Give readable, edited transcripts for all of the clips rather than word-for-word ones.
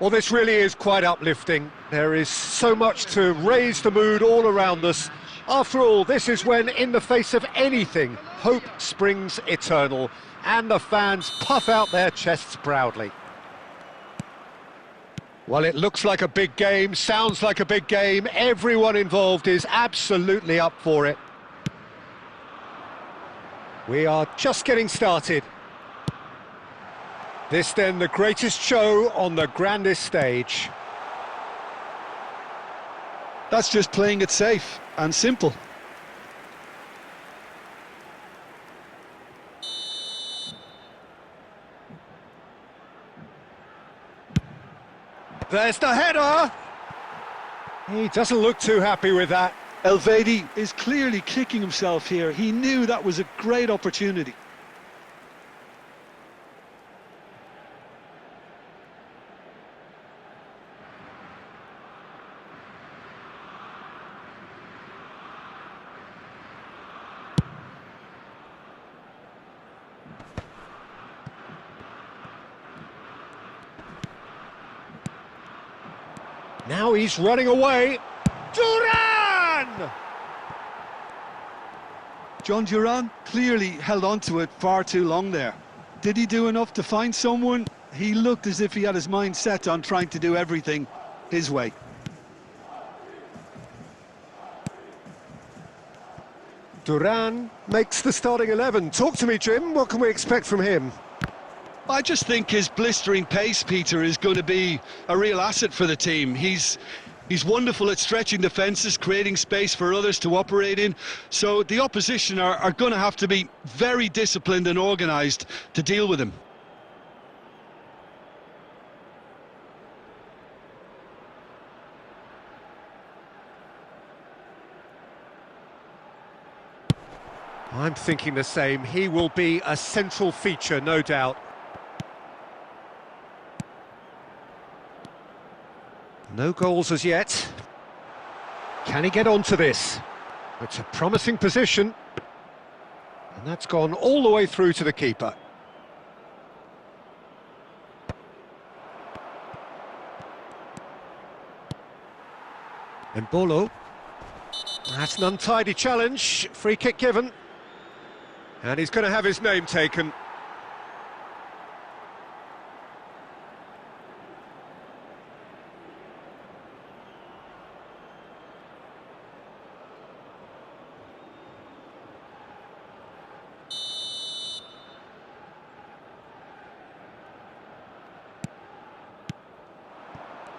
Well, this really is quite uplifting. There is so much to raise the mood all around us. After all, this is when, in the face of anything, hope springs eternal, and the fans puff out their chests proudly. Well, it looks like a big game, sounds like a big game. Everyone involved is absolutely up for it. We are just getting started. This then the greatest show on the grandest stage. That's just playing it safe and simple. There's the header! He doesn't look too happy with that. Elvedi is clearly kicking himself here. He knew that was a great opportunity. Now he's running away. Duran! John Duran clearly held on to it far too long there. Did he do enough to find someone? He looked as if he had his mind set on trying to do everything his way. Duran makes the starting 11. Talk to me, Jim. What can we expect from him? I just think his blistering pace, Peter, is going to be a real asset for the team. He's wonderful at stretching defences, creating space for others to operate in. So the opposition are going to have to be very disciplined and organised to deal with him. I'm thinking the same. He will be a central feature, no doubt. No goals as yet. Can he get onto this? It's a promising position. And that's gone all the way through to the keeper. Mbolo. That's an untidy challenge. Free kick given. And he's going to have his name taken.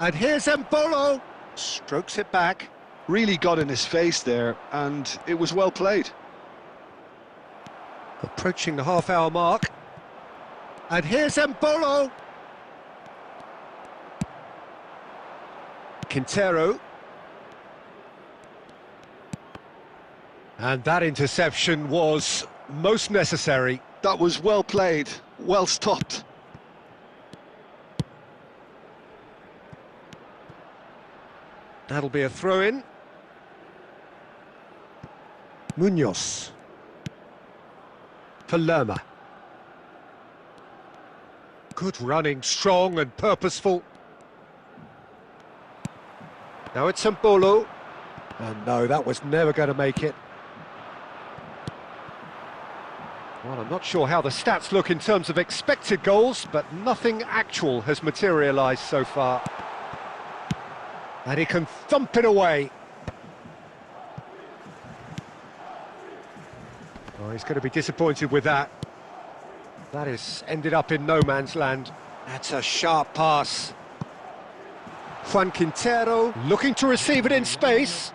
And here's Mbolo. Strokes it back. Really got in his face there, and it was well played. Approaching the half-hour mark. And here's Mbolo. Quintero. And that interception was most necessary. That was well played, well stopped. That'll be a throw-in. Munoz. For Lerma. Good running, strong and purposeful. Now it's Mbolo. And no, that was never going to make it. Well, I'm not sure how the stats look in terms of expected goals, but nothing actual has materialised so far. And he can thump it away. Oh, he's going to be disappointed with that. That has ended up in no man's land. That's a sharp pass. Juan Quintero looking to receive it in space.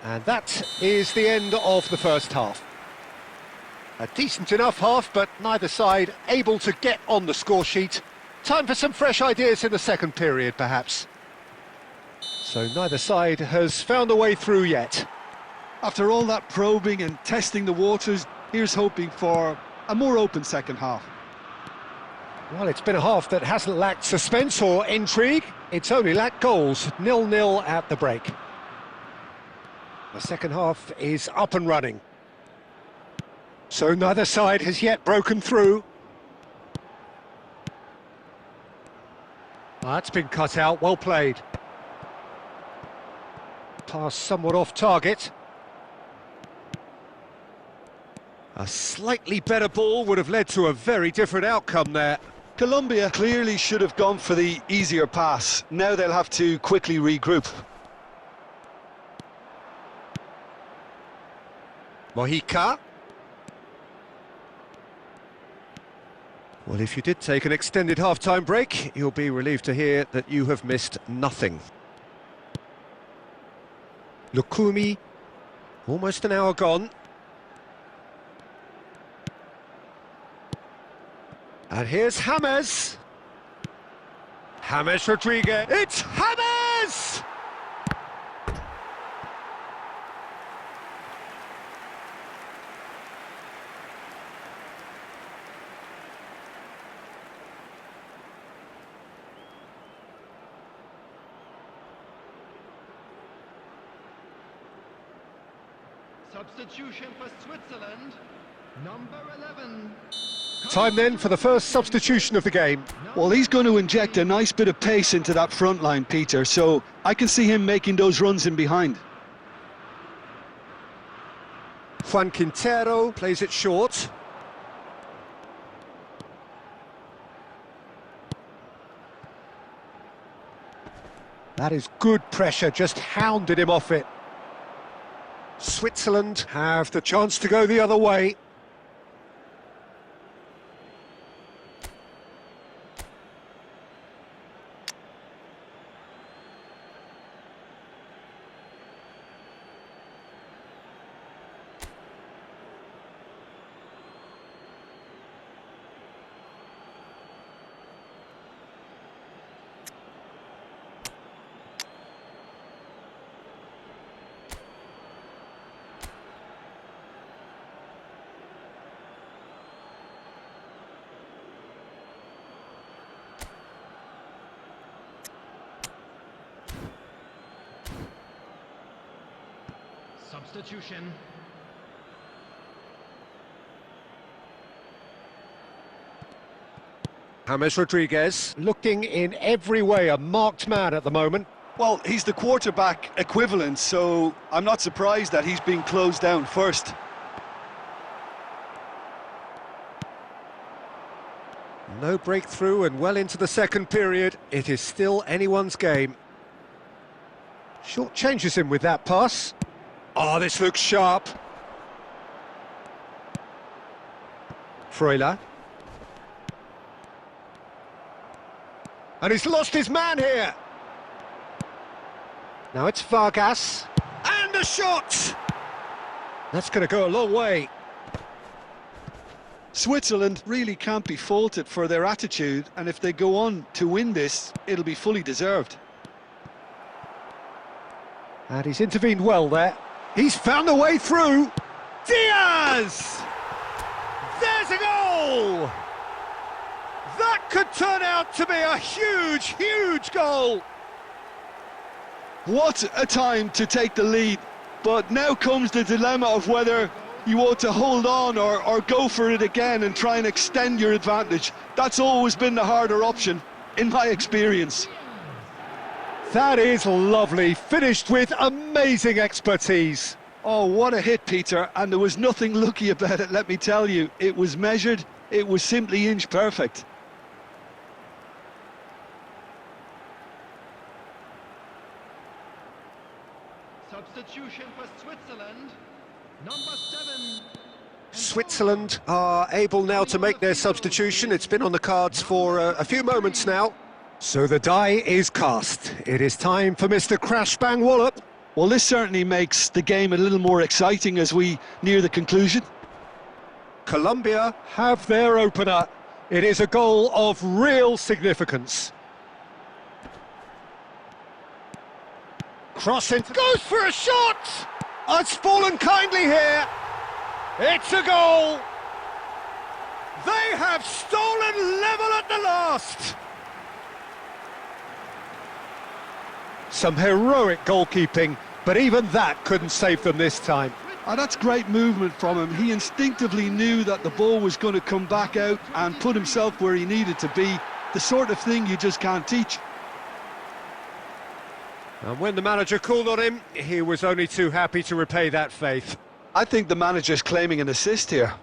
And that is the end of the first half. A decent enough half, but neither side able to get on the score sheet. Time for some fresh ideas in the second period, perhaps. So neither side has found a way through yet. After all that probing and testing the waters, here's hoping for a more open second half. Well, it's been a half that hasn't lacked suspense or intrigue. It's only lacked goals. 0-0 at the break. The second half is up and running. So neither side has yet broken through. That's been cut out, well played. Pass somewhat off target. A slightly better ball would have led to a very different outcome there. Colombia clearly should have gone for the easier pass. Now they'll have to quickly regroup. Mojica. Well, if you did take an extended half-time break, you'll be relieved to hear that you have missed nothing. Lukumi, almost an hour gone. And here's James. James Rodriguez. It's James! Substitution for Switzerland, number 11. Time then for the first substitution of the game. Well, he's going to inject a nice bit of pace into that front line, Peter, so I can see him making those runs in behind. Juan Quintero plays it short. That is good pressure, just hounded him off it. Switzerland have the chance to go the other way. Substitution. James Rodriguez looking in every way a marked man at the moment. Well, he's the quarterback equivalent, so I'm not surprised that he's being closed down first. No breakthrough and well into the second period. It is still anyone's game. Short changes him with that pass. Oh, this looks sharp. Freuler. And he's lost his man here. Now it's Vargas. And a shot! That's going to go a long way. Switzerland really can't be faulted for their attitude, and if they go on to win this, it'll be fully deserved. And he's intervened well there. He's found a way through. Diaz! There's a goal! That could turn out to be a huge, huge goal! What a time to take the lead, but now comes the dilemma of whether you ought to hold on or go for it again and try and extend your advantage. That's always been the harder option, in my experience. That is lovely, finished with amazing expertise. Oh, what a hit, Peter, and there was nothing lucky about it, let me tell you. It was measured, it was simply inch perfect. Substitution for Switzerland, number 7. Switzerland are able now to make their substitution. It's been on the cards for a few moments now. So the die is cast. It is time for Mr. Crash Bang Wallop. Well, this certainly makes the game a little more exciting as we near the conclusion. Colombia have their opener. It is a goal of real significance. Crossing, goes for a shot! Oh, it's fallen kindly here. It's a goal. They have stolen level at the last. Some heroic goalkeeping, but even that couldn't save them this time. Oh, that's great movement from him. He instinctively knew that the ball was going to come back out and put himself where he needed to be. The sort of thing you just can't teach. And when the manager called on him, he was only too happy to repay that faith. I think the manager's claiming an assist here.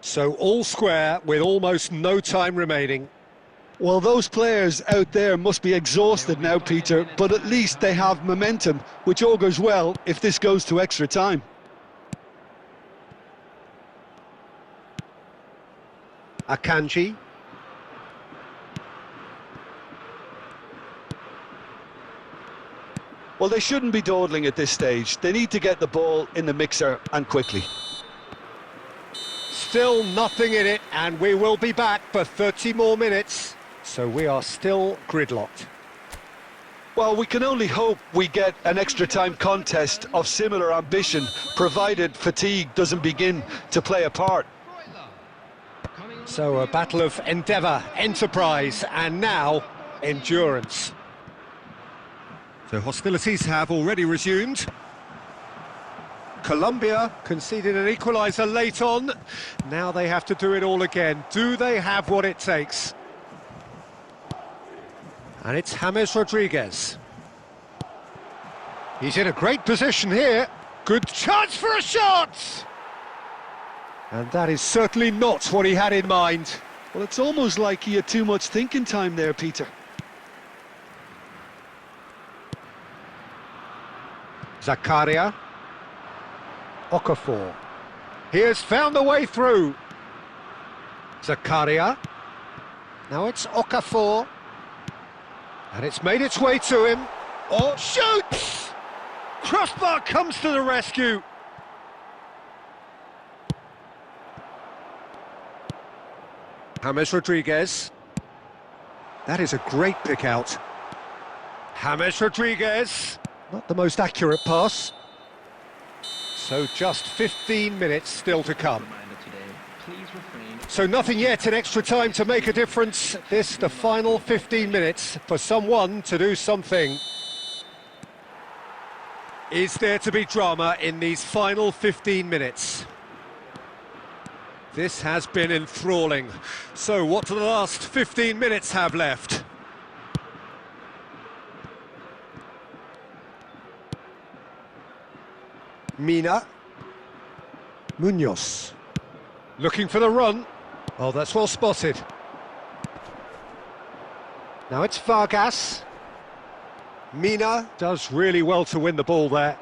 So all square with almost no time remaining. Well, those players out there must be exhausted now, Peter, but at least they have momentum, which augurs well if this goes to extra time. Akanji. Well, they shouldn't be dawdling at this stage. They need to get the ball in the mixer and quickly. Still nothing in it, and we will be back for 30 more minutes. So we are still gridlocked. Well, we can only hope we get an extra time contest of similar ambition, provided fatigue doesn't begin to play a part. So a battle of endeavour, enterprise, and now endurance. So hostilities have already resumed. Colombia conceded an equaliser late on. Now they have to do it all again. Do they have what it takes? And it's James Rodriguez. He's in a great position here. Good chance for a shot! And that is certainly not what he had in mind. Well, it's almost like he had too much thinking time there, Peter. Zakaria. Okafor. He has found the way through. Zakaria. Now it's Okafor. And it's made its way to him. Oh, shoots! Crossbar comes to the rescue. James Rodriguez. That is a great pick out. James Rodriguez. Not the most accurate pass. So just 15 minutes still to come. So nothing yet in extra time to make a difference. This the final 15 minutes for someone to do something. Is there to be drama in these final 15 minutes? This has been enthralling. So what do the last 15 minutes have left? Mina. Munoz. Looking for the run. Oh, that's well spotted. Now it's Vargas. Mina does really well to win the ball there.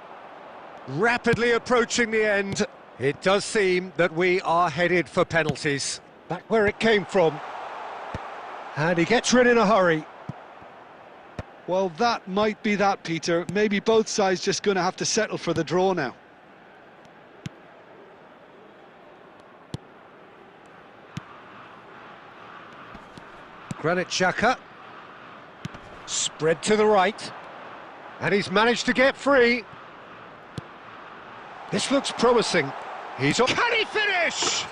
Rapidly approaching the end. It does seem that we are headed for penalties. Back where it came from. And he gets rid in a hurry. Well, that might be that, Peter. Maybe both sides just going to have to settle for the draw now. Granit Xhaka. Spread to the right. And he's managed to get free. This looks promising. He's on. Can he finish?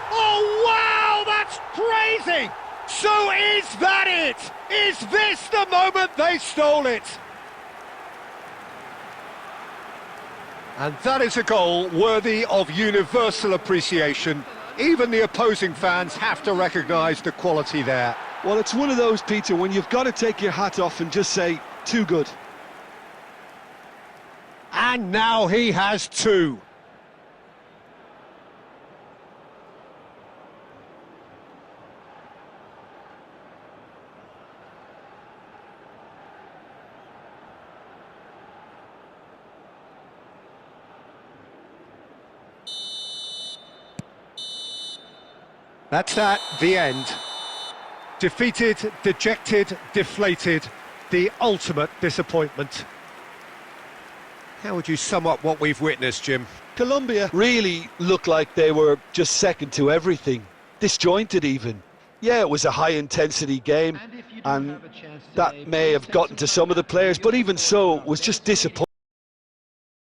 Oh, wow, that's crazy! So is that it? Is this the moment they stole it? And that is a goal worthy of universal appreciation. Even the opposing fans have to recognise the quality there. Well, it's one of those, Peter, when you've got to take your hat off and just say, too good. And now he has two. That's that, the end. Defeated, dejected, deflated, the ultimate disappointment. How would you sum up what we've witnessed, Jim? Colombia really looked like they were just second to everything, disjointed even. Yeah, it was a high-intensity game, and that may have gotten to some of the players, but even so, it was just disappointing.